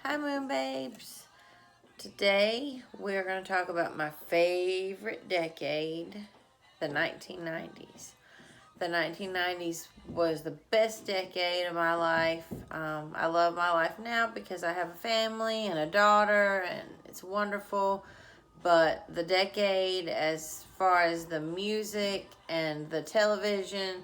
Hi Moon Babes. Today we're going to talk about my favorite decade, the 1990s. The 1990s was the best decade of my life. I love my life now because I have a family and a daughter and it's wonderful. But the decade, as far as the music and the television,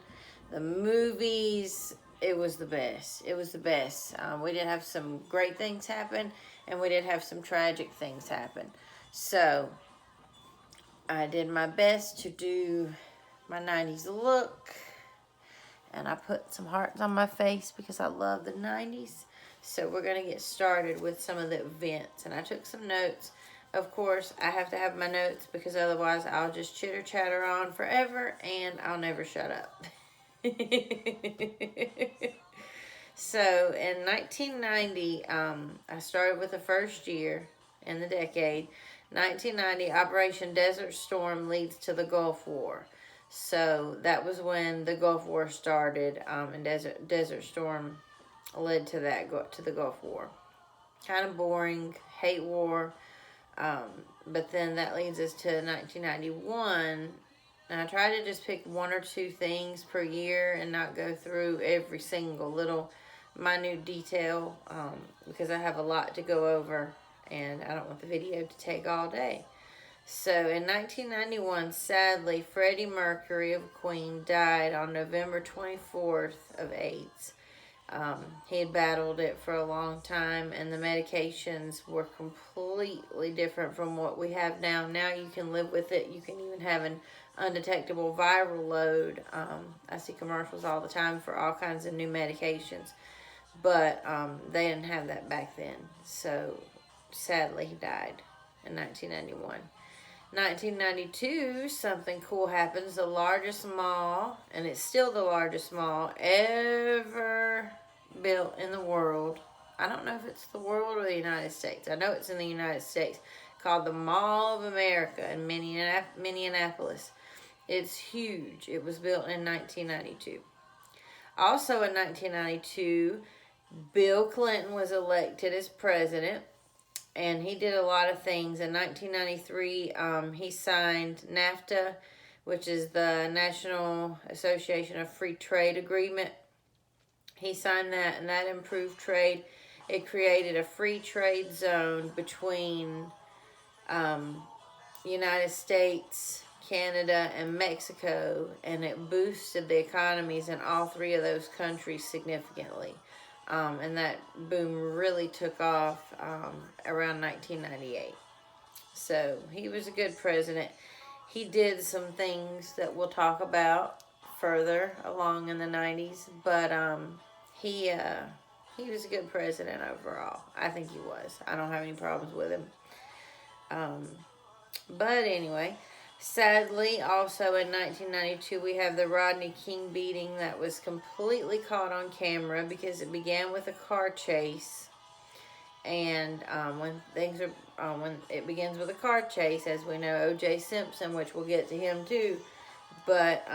the movies, it was the best. It was the best. We did have some great things happen, and we did have some tragic things happen. So, I did my best to do my 90s look, and I put some hearts on my face because I love the 90s. So, we're going to get started with some of the events, and I took some notes. Of course, I have to have my notes because otherwise I'll just chitter chatter on forever and I'll never shut up. So in 1990, I started with the first year in the decade. 1990, Operation Desert Storm leads to the Gulf War. So that was when the Gulf War started, and Desert Storm led to the Gulf War. Kind of boring, hate war. But then that leads us to 1991. And I try to just pick one or two things per year and not go through every single little minute detail because I have a lot to go over and I don't want the video to take all day. So in 1991, sadly, Freddie Mercury of Queen died on November 24th of AIDS. He had battled it for a long time, and the medications were completely different from what we have now. Now you can live with it. You can even have an undetectable viral load. I see commercials all the time for all kinds of new medications, but they didn't have that back then. So sadly, he died in 1991. 1992, something cool happens. The largest mall, and it's still the largest mall ever built in the world. I don't know if it's the world or the United States. I know it's in the United States, called the Mall of America in Minneapolis. It's huge. It was built in 1992. Also in 1992, Bill Clinton was elected as president. And he did a lot of things. In 1993, he signed NAFTA, which is the National Association of Free Trade Agreement. He signed that, and that improved trade. It created a free trade zone between United States, Canada, and Mexico, and it boosted the economies in all three of those countries significantly. And that boom really took off around 1998. So he was a good president. He did some things that we'll talk about further along in the 90s, but he was a good president overall. I think he was. I don't have any problems with him. But anyway, sadly, also in 1992, we have the Rodney King beating that was completely caught on camera because it began with a car chase. And when it begins with a car chase, as we know, O.J. Simpson, which we'll get to him too. But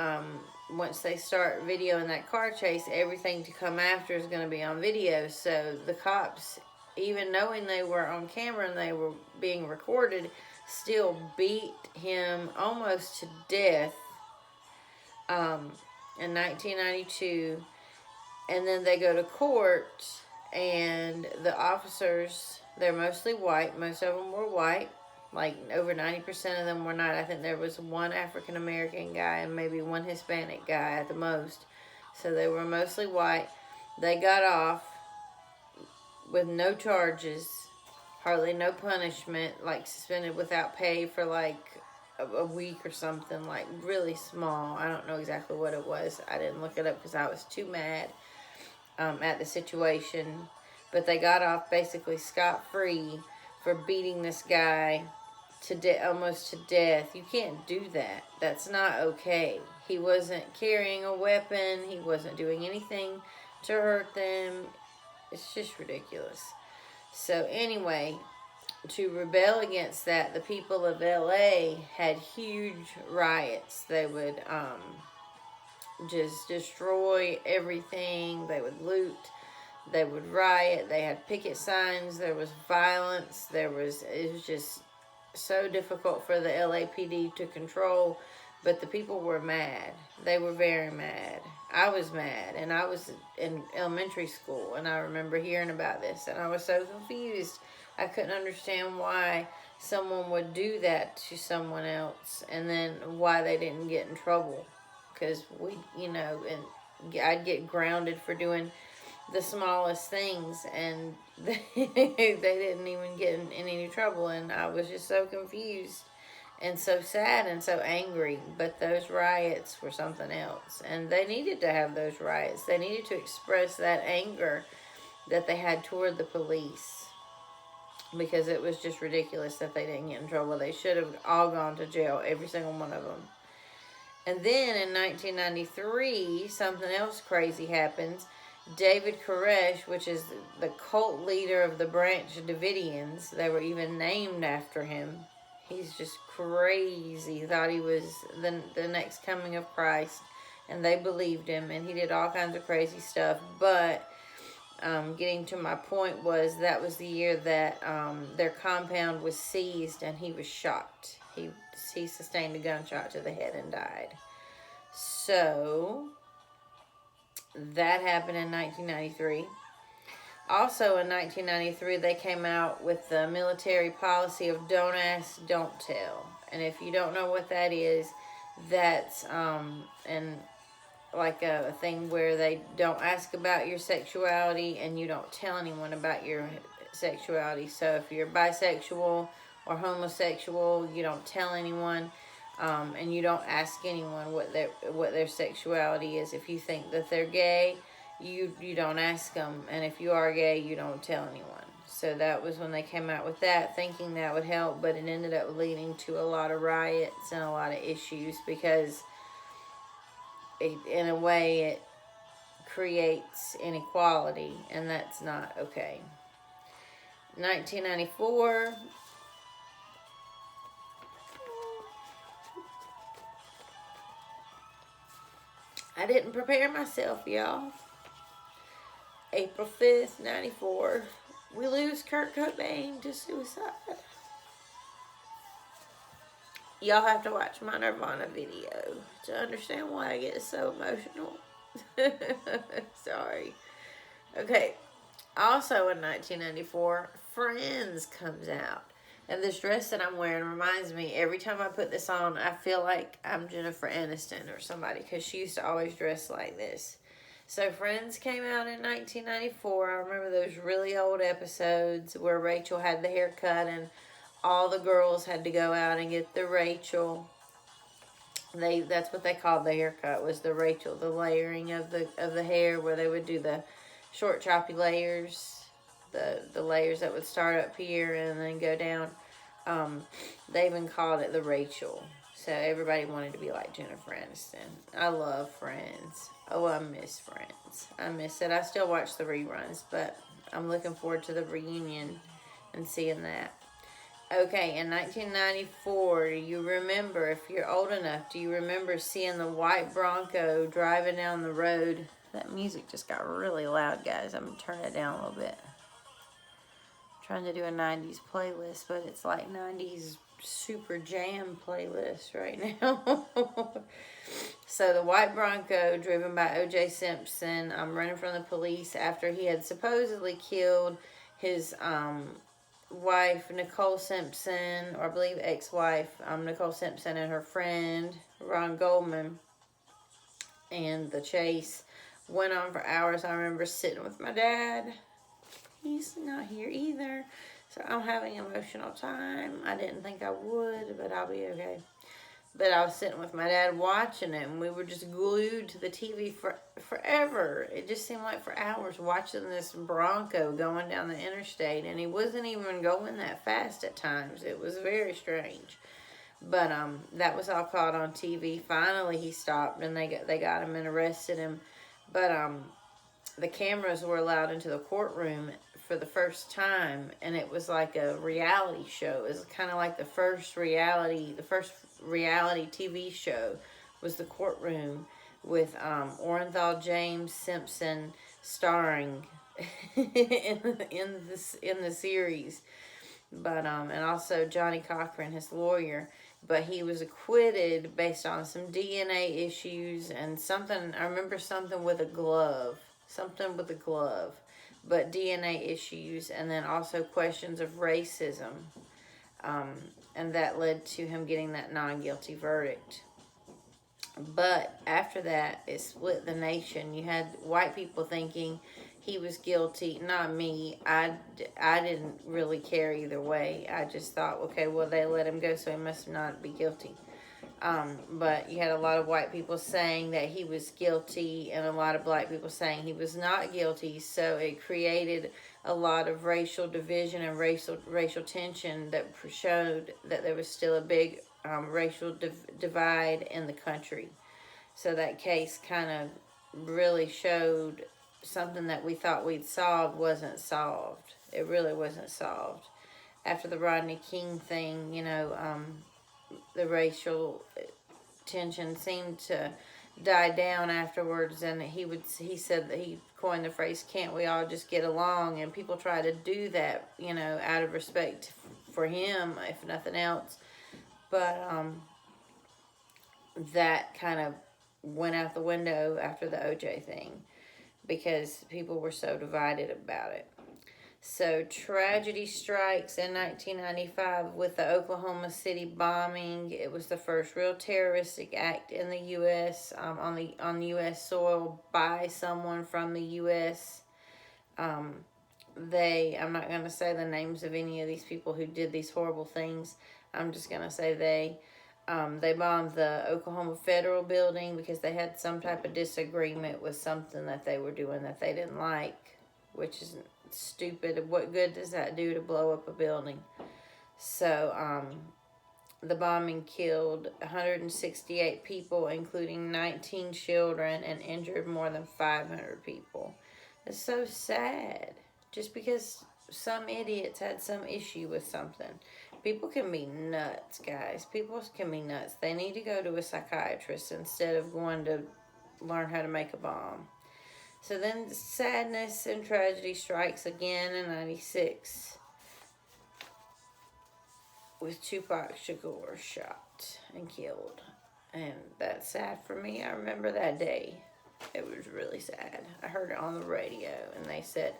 once they start videoing that car chase, everything to come after is going to be on video. So the cops, even knowing they were on camera and they were being recorded, still beat him almost to death in 1992. And then they go to court, and the officers, they're mostly white. Most of them were white. Like over 90% of them were not. I think there was one African American guy and maybe one Hispanic guy at the most. So they were mostly white. They got off with no charges. Hardly no punishment, like suspended without pay for like a week or something, like really small. I don't know exactly what it was. I didn't look it up because I was too mad at the situation. But they got off basically scot-free for beating this guy to almost to death. You can't do that. That's not okay. He wasn't carrying a weapon. He wasn't doing anything to hurt them. It's just ridiculous. So anyway, to rebel against that, the people of LA had huge riots. They would just destroy everything. They would loot. They would riot. They had picket signs. There was violence. It was just so difficult for the LAPD to control. But the people were mad. They were very mad. I was mad, and I was in elementary school, and I remember hearing about this, and I was so confused. I couldn't understand why someone would do that to someone else, and then why they didn't get in trouble. Because and I'd get grounded for doing the smallest things, and they didn't even get in any trouble, and I was just so confused and so sad and so angry. But those riots were something else, and they needed to have those riots. They needed to express that anger that they had toward the police, because it was just ridiculous that they didn't get in trouble. They should have all gone to jail, every single one of them. And then in 1993, something else crazy happens. David Koresh, which is the cult leader of the Branch Davidians, they were even named after him. He's just crazy. He thought he was the next coming of Christ, and they believed him, and he did all kinds of crazy stuff. But getting to my point was, that was the year that their compound was seized, and he was shot. He sustained a gunshot to the head and died. So that happened in 1993. Also in 1993, they came out with the military policy of don't ask, don't tell. And if you don't know what that is, that's like a thing where they don't ask about your sexuality, and you don't tell anyone about your sexuality. So if you're bisexual or homosexual, you don't tell anyone, and you don't ask anyone what their sexuality is. If you think that they're gay, you don't ask them, and if you are gay, you don't tell anyone. So that was when they came out with that, thinking that would help, but it ended up leading to a lot of riots and a lot of issues, because in a way it creates inequality, and that's not okay. 1994, I didn't prepare myself, y'all. April 5th, 94, we lose Kurt Cobain to suicide. Y'all have to watch my Nirvana video to understand why I get so emotional. Sorry. Okay. Also in 1994, Friends comes out. And this dress that I'm wearing reminds me, every time I put this on, I feel like I'm Jennifer Aniston or somebody, because she used to always dress like this. So Friends came out in 1994. I remember those really old episodes where Rachel had the haircut and all the girls had to go out and get the Rachel. That's what they called the haircut, was the Rachel, the layering of the hair, where they would do the short choppy layers, the layers that would start up here and then go down. They even called it the Rachel. So everybody wanted to be like Jennifer Aniston. I love Friends. Oh, I miss Friends. I miss it. I still watch the reruns, but I'm looking forward to the reunion and seeing that. Okay, in 1994, do you remember, if you're old enough, do you remember seeing the white Bronco driving down the road? That music just got really loud, guys. I'm going to turn it down a little bit. I'm trying to do a 90s playlist, but it's like 90s super jam playlist right now. So the white Bronco, driven by O.J. Simpson, running from the police after he had supposedly killed his wife, Nicole Simpson, or I believe ex-wife, Nicole Simpson, and her friend, Ron Goldman. And the chase went on for hours. I remember sitting with my dad. He's not here either, so I'm having an emotional time. I didn't think I would, but I'll be okay. But I was sitting with my dad watching it, and we were just glued to the TV forever. It just seemed like for hours, watching this Bronco going down the interstate, and he wasn't even going that fast at times. It was very strange. But that was all caught on TV. Finally, he stopped, and they got him and arrested him. But the cameras were allowed into the courtroom for the first time, and it was like a reality show. It was kind of like the first reality TV show was the courtroom, with Orenthal James Simpson starring in the series. But and also Johnny Cochran, his lawyer. But he was acquitted based on some DNA issues and something. I remember something with a glove, something with a glove, but DNA issues, and then also questions of racism, um, and that led to him getting that non-guilty verdict. But after that, it split the nation. You had white people thinking he was guilty, not me. I didn't really care either way. I just thought, okay, well, they let him go, so he must not be guilty. But you had a lot of white people saying that he was guilty, and a lot of black people saying he was not guilty. So it created a lot of racial division and racial tension that showed that there was still a big racial divide in the country. So that case kind of really showed something that we thought we'd solved wasn't solved. It really wasn't solved. After the Rodney King thing, the racial tension seemed to die down afterwards, and he said that he coined the phrase, "Can't we all just get along?" And people try to do that, out of respect for him, if nothing else. But that kind of went out the window after the OJ thing because people were so divided about it. So tragedy strikes in 1995 with the Oklahoma City bombing. It was the first real terroristic act in the U.S. On U.S. soil by someone from the U.S. I'm not going to say the names of any of these people who did these horrible things. I'm just going to say they bombed the Oklahoma Federal Building because they had some type of disagreement with something that they were doing that they didn't like, which is stupid. What good does that do to blow up a building? So the bombing killed 168 people, including 19 children, and injured more than 500 people. It's so sad. Just because some idiots had some issue with something. People can be nuts, guys. People can be nuts. They need to go to a psychiatrist instead of going to learn how to make a bomb. So then sadness and tragedy strikes again in 96 with Tupac Shakur shot and killed. And that's sad for me. I remember that day. It was really sad. I heard it on the radio and they said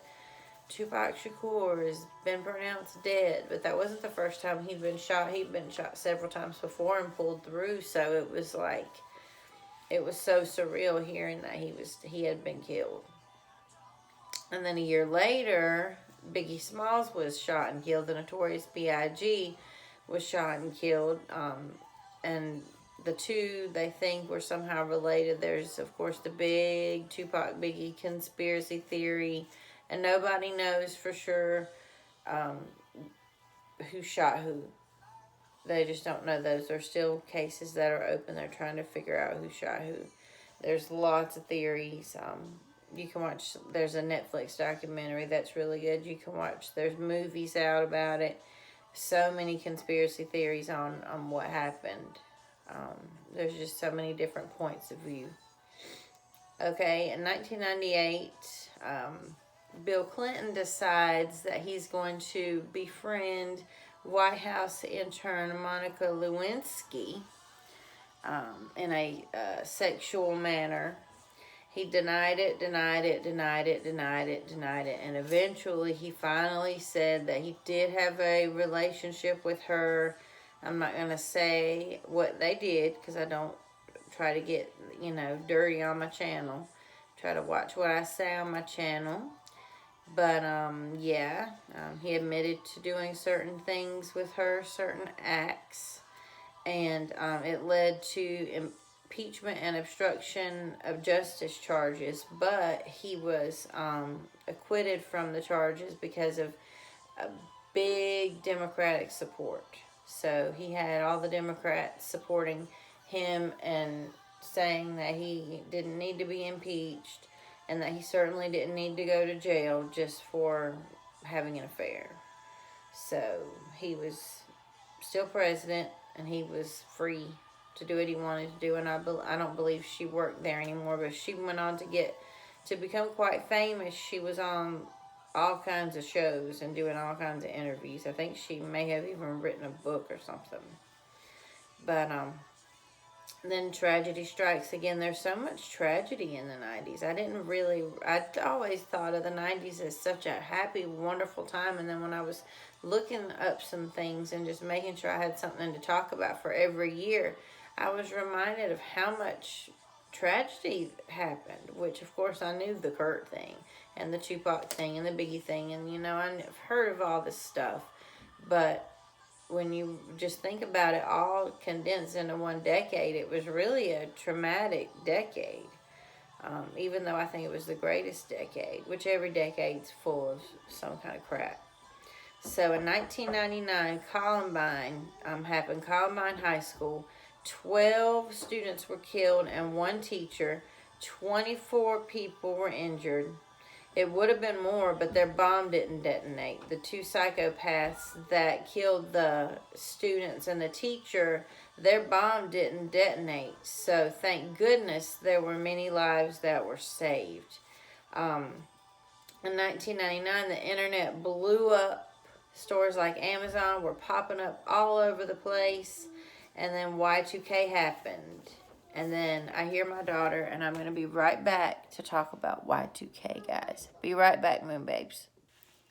Tupac Shakur has been pronounced dead, but that wasn't the first time he'd been shot. He'd been shot several times before and pulled through, so it was so surreal hearing that he had been killed. And then a year later, Biggie Smalls was shot and killed. The Notorious B.I.G. was shot and killed. And the two, they think, were somehow related. There's, of course, the big Tupac Biggie conspiracy theory, and nobody knows for sure who shot who. They just don't know. Those are still cases that are open. They're trying to figure out who shot who. There's lots of theories. You can watch, there's a Netflix documentary that's really good. You can watch, there's movies out about it. So many conspiracy theories on what happened. There's just so many different points of view. Okay, in 1998, Bill Clinton decides that he's going to befriend White House intern Monica Lewinsky in a sexual manner. He denied it, and eventually he finally said that he did have a relationship with her. I'm not going to say what they did because I don't try to get, dirty on my channel. Try to watch what I say on my channel. But, he admitted to doing certain things with her, certain acts, and it led to impeachment and obstruction of justice charges, but he was acquitted from the charges because of a big Democratic support. So he had all the Democrats supporting him and saying that he didn't need to be impeached and that he certainly didn't need to go to jail just for having an affair. So he was still president and he was free to do what he wanted to do, and I don't believe she worked there anymore, but she went on to get to become quite famous, she was on all kinds of shows and doing all kinds of interviews. I think she may have even written a book or something. But then tragedy strikes again. There's so much tragedy in the 90s. I always thought of the 90s as such a happy, wonderful time. And then when I was looking up some things and just making sure I had something to talk about for every year, I was reminded of how much tragedy happened, which of course I knew the Kurt thing and the Tupac thing and the Biggie thing. And, I've heard of all this stuff. But when you just think about it all condensed into one decade, it was really a traumatic decade. Even though I think it was the greatest decade, which every decade's full of some kind of crap. So in 1999, Columbine happened. Columbine High School. 12 students were killed and 1 teacher. 24 people were injured. It would have been more, but their bomb didn't detonate. The 2 psychopaths that killed the students and the teacher, their bomb didn't detonate. So thank goodness there were many lives that were saved. In 1999, the internet blew up. Stores like Amazon were popping up all over the place. And then Y2K happened. And then I hear my daughter, and I'm going to be right back to talk about Y2K, guys. Be right back, Moon Babes.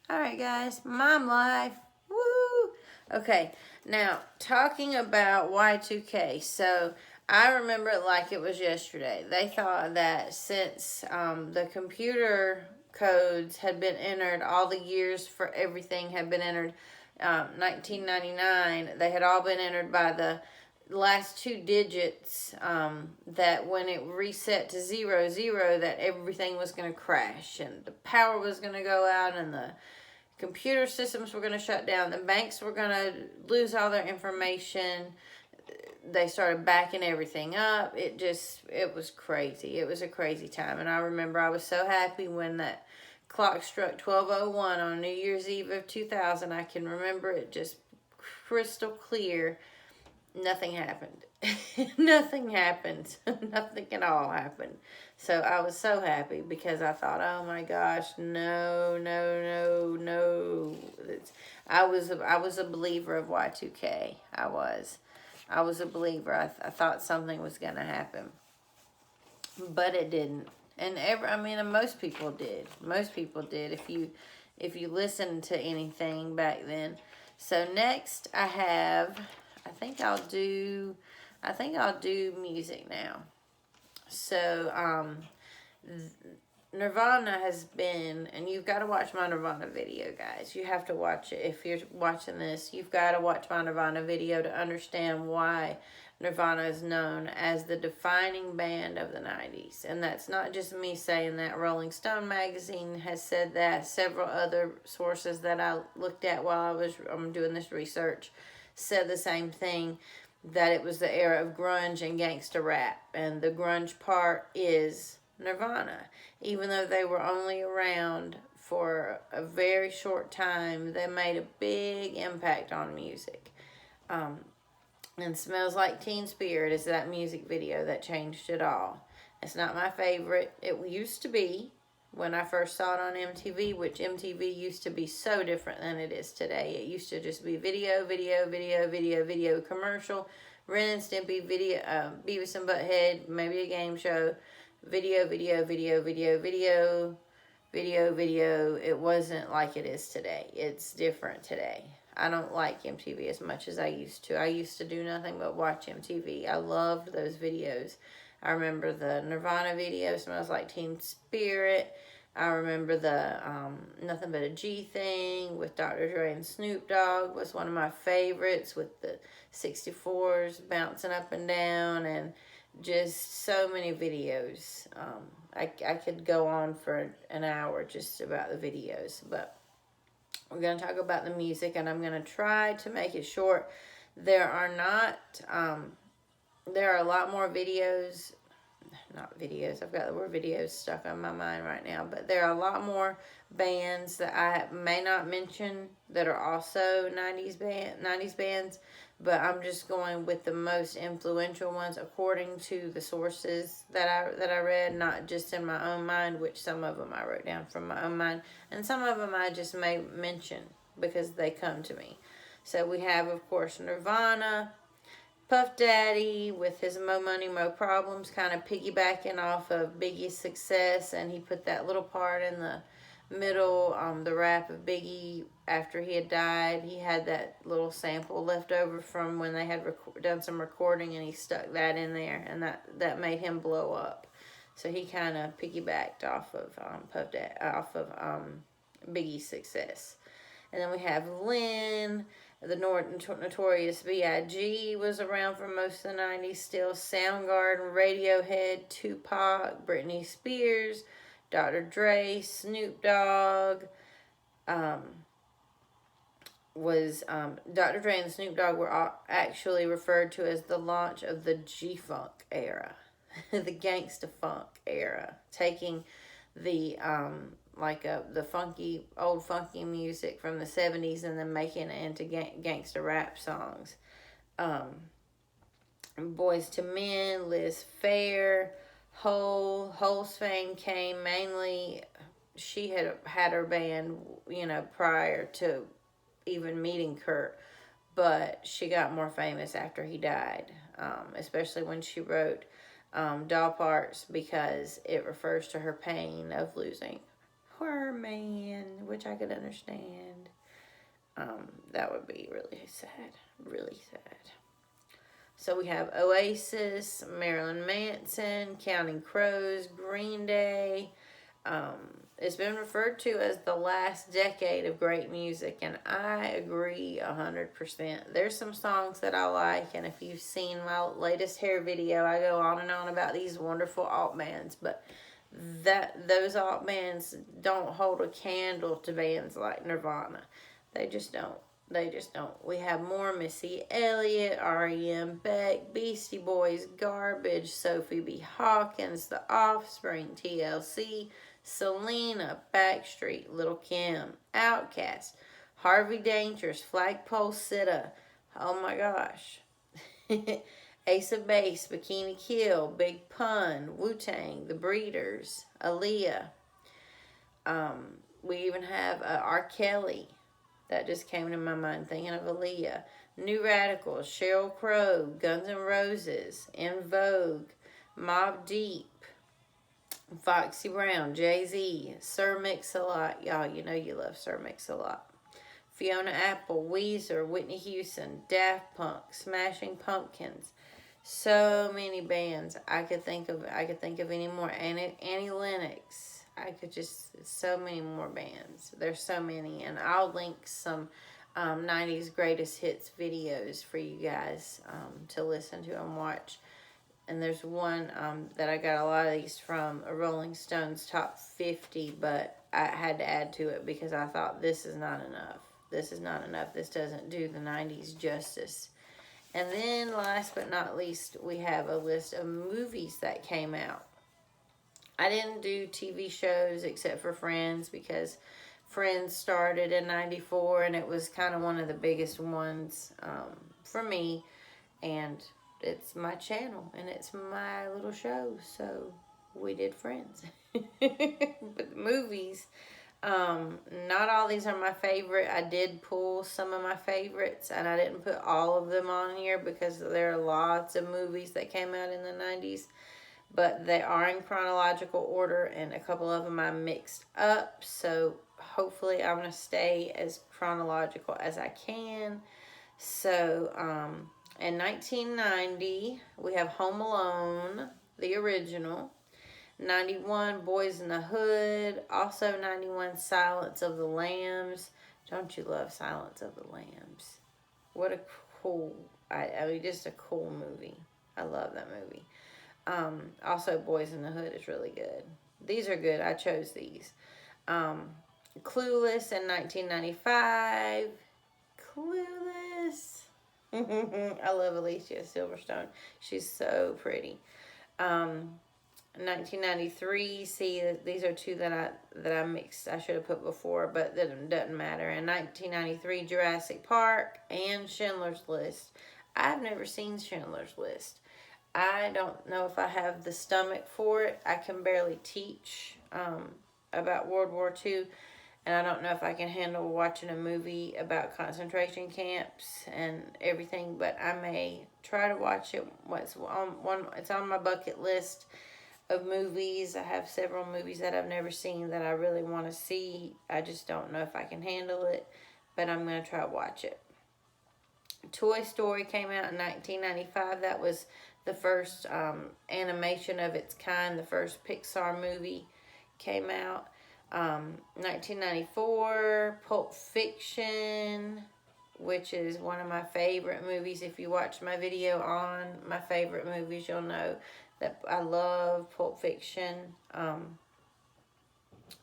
All right, guys. Mom life. Woo! Okay, now, talking about Y2K. So, I remember it like it was yesterday. They thought that since the computer codes had been entered, all the years for everything had been entered, 1999, they had all been entered by the last 2 digits, that when it reset to 00, that everything was going to crash and the power was going to go out and the computer systems were going to shut down. The banks were going to lose all their information. They started backing everything up. It was crazy. It was a crazy time. And I remember I was so happy when that clock struck 12:01 on New Year's Eve of 2000. I can remember it just crystal clear. Nothing happened. Nothing happened. Nothing at all happened. So I was so happy because I thought, oh my gosh, no. I was a believer of Y2K. I was a believer. I thought something was going to happen. But it didn't. And most people did. Most people did if you listened to anything back then. So next I think I'll do music now. So, Nirvana has been, and you've got to watch my Nirvana video, guys. You have to watch it. If you're watching this, you've got to watch my Nirvana video to understand why Nirvana is known as the defining band of the 90s. And that's not just me saying that. Rolling Stone magazine has said that. Several other sources that I looked at while I was doing this research said the same thing, that it was the era of grunge and gangsta rap. And the grunge part is Nirvana. Even though they were only around for a very short time, they made a big impact on music. And Smells Like Teen Spirit is that music video that changed it all. It's not my favorite. It used to be when I first saw it on MTV, which MTV used to be so different than it is today. It used to just be video, commercial, Ren and Stimpy, video, Beavis and Butthead, maybe a game show, video. It wasn't like it is today. It's different today. I don't like MTV as much as I used to. I used to do nothing but watch MTV. I loved those videos. I remember the Nirvana video, Smells Like Teen Spirit. I remember the Nothing But a G Thing with Dr. Dre and Snoop Dogg was one of my favorites, with the 64s bouncing up and down, and just so many videos. I could go on for an hour just about the videos, but we're going to talk about the music, and I'm going to try to make it short. There are a lot more videos. Not videos. I've got the word videos stuck on my mind right now. But there are a lot more bands that I may not mention that are also 90s bands. but I'm just going with the most influential ones according to the sources that I read, not just in my own mind, which some of them I wrote down from my own mind, and some of them I just may mention because they come to me. So we have, of course, Nirvana, Puff Daddy with his Mo Money, Mo Problems, kind of piggybacking off of Biggie's success, and he put that little part in the middle, the rap of Biggie after he had died. He had that little sample left over from when they had done some recording, and he stuck that in there, and that made him blow up. So he kind of piggybacked off of Biggie's success. And then we have Lynn. The Notorious B.I.G. was around for most of the 90s still. Soundgarden, Radiohead, Tupac, Britney Spears, Dr. Dre, Snoop Dogg. Dr. Dre and Snoop Dogg were actually referred to as the launch of the G-Funk era, the Gangsta Funk era, taking the the old funky music from the 70s and then making it into gangster rap songs. Boys to Men, Liz Phair, Hole's fame came mainly, she had her band, prior to even meeting Kurt, but she got more famous after he died, especially when she wrote Doll Parts, because it refers to her pain of losing her man, which I could understand. That would be really sad. Really sad. So we have Oasis, Marilyn Manson, Counting Crows, Green Day. It's been referred to as the last decade of great music, and I agree 100%. There's some songs that I like, and if you've seen my latest hair video, I go on and on about these wonderful alt bands, but those alt bands don't hold a candle to bands like Nirvana. They just don't. We have more Missy Elliott, R.E.M. Beck, Beastie Boys, Garbage, Sophie B. Hawkins, The Offspring, TLC, Selena, Backstreet, Lil' Kim, Outkast, Harvey Dangerous, Flagpole Sitta. Oh my gosh. Ace of Base, Bikini Kill, Big Pun, Wu-Tang, The Breeders, Aaliyah. We even have R. Kelly. That just came to my mind thinking of Aaliyah. New Radicals, Sheryl Crow, Guns N' Roses, In Vogue, Mobb Deep, Foxy Brown, Jay-Z, Sir Mix-a-Lot. Y'all, you know you love Sir Mix-a-Lot. Fiona Apple, Weezer, Whitney Houston, Daft Punk, Smashing Pumpkins. So many bands. I could think of any more. Annie Lennox. So many more bands. There's so many, and I'll link some 90s greatest hits videos for you guys to listen to and watch. And there's one that I got a lot of these from a Rolling Stones top 50, but I had to add to it because I thought this is not enough. This is not enough. This doesn't do the 90s justice. And then last but not least, we have a list of movies that came out. I didn't do TV shows except for Friends because Friends started in 94 and it was kind of one of the biggest ones for me. And it's my channel and it's my little show, so we did Friends. But the movies, not all these are my favorite. I did pull some of my favorites and I didn't put all of them on here because there are lots of movies that came out in the 90s. But they are in chronological order, and a couple of them I mixed up. So hopefully I'm going to stay as chronological as I can. So in 1990, we have Home Alone, the original. 91, Boys in the Hood. Also 91, Silence of the Lambs. Don't you love Silence of the Lambs? What a cool, just a cool movie. I love that movie. Also, Boys in the Hood is really good. These are good. I chose these. Clueless in 1995. Clueless. I love Alicia Silverstone. She's so pretty. 1993. See, these are two that I mixed. I should have put before, but that doesn't matter. In 1993, Jurassic Park and Schindler's List. I've never seen Schindler's List. I don't know if I have the stomach for it. I can barely teach about World War II, and I don't know if I can handle watching a movie about concentration camps and everything. But I may try to watch it. It's on my bucket list of movies. I have several movies that I've never seen that I really want to see. I just don't know if I can handle it, but I'm going to try to watch it. Toy Story came out in 1995. That was the first animation of its kind. The first Pixar movie came out. 1994, Pulp Fiction, which is one of my favorite movies. If you watch my video on my favorite movies, you'll know that I love Pulp Fiction.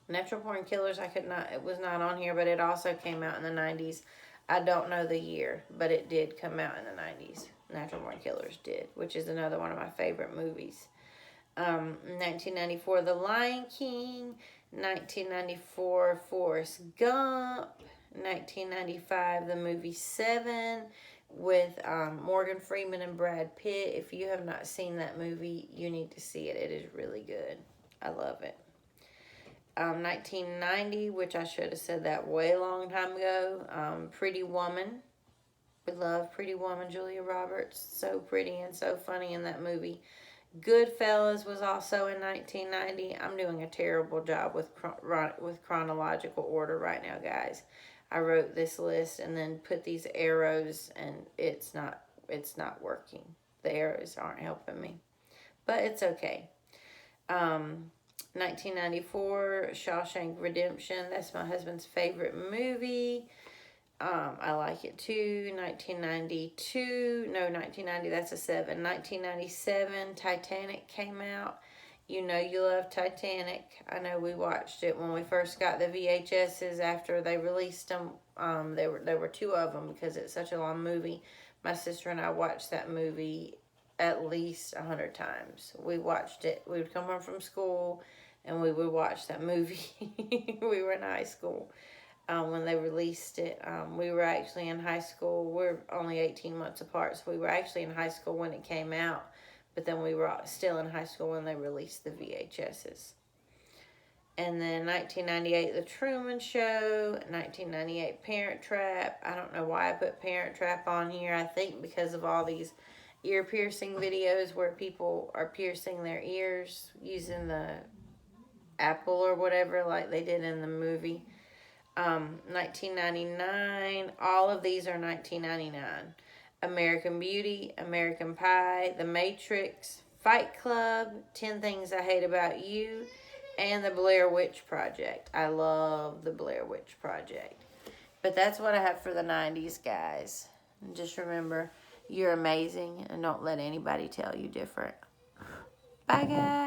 Natural Born Killers, it was not on here, but it also came out in the 90s. I don't know the year, but it did come out in the 90s. Natural Born Killers did, which is another one of my favorite movies. 1994, The Lion King. 1994, Forrest Gump. 1995, the movie Seven with Morgan Freeman and Brad Pitt. If you have not seen that movie, you need to see it. It is really good. I love it. 1990, which I should have said that way long time ago. Pretty Woman. We love Pretty Woman, Julia Roberts. So pretty and so funny in that movie. Goodfellas was also in 1990. I'm doing a terrible job with chronological order right now, guys. I wrote this list and then put these arrows, and it's not working. The arrows aren't helping me, but it's okay. 1994, Shawshank Redemption. That's my husband's favorite movie. I like it too. 1990, that's a 7. 1997, Titanic came out. You know you love Titanic. I know we watched it when we first got the VHSs after they released them. There were 2 of them because it's such a long movie. My sister and I watched that movie at least 100 times. We watched it. We would come home from school and we would watch that movie. We were in high school when they released it. We were actually in high school. We're only 18 months apart, so we were actually in high school when it came out. But then we were still in high school when they released the VHSs. And then 1998, The Truman Show. 1998, Parent Trap. I don't know why I put Parent Trap on here. I think because of all these ear piercing videos where people are piercing their ears using the apple or whatever like they did in the movie. 1999. All of these are 1999. American Beauty, American Pie, The Matrix, Fight Club, 10 Things I Hate About You, and The Blair Witch Project. I love The Blair Witch Project. But that's what I have for the 90s, guys. And just remember, you're amazing, and don't let anybody tell you different. Bye, guys.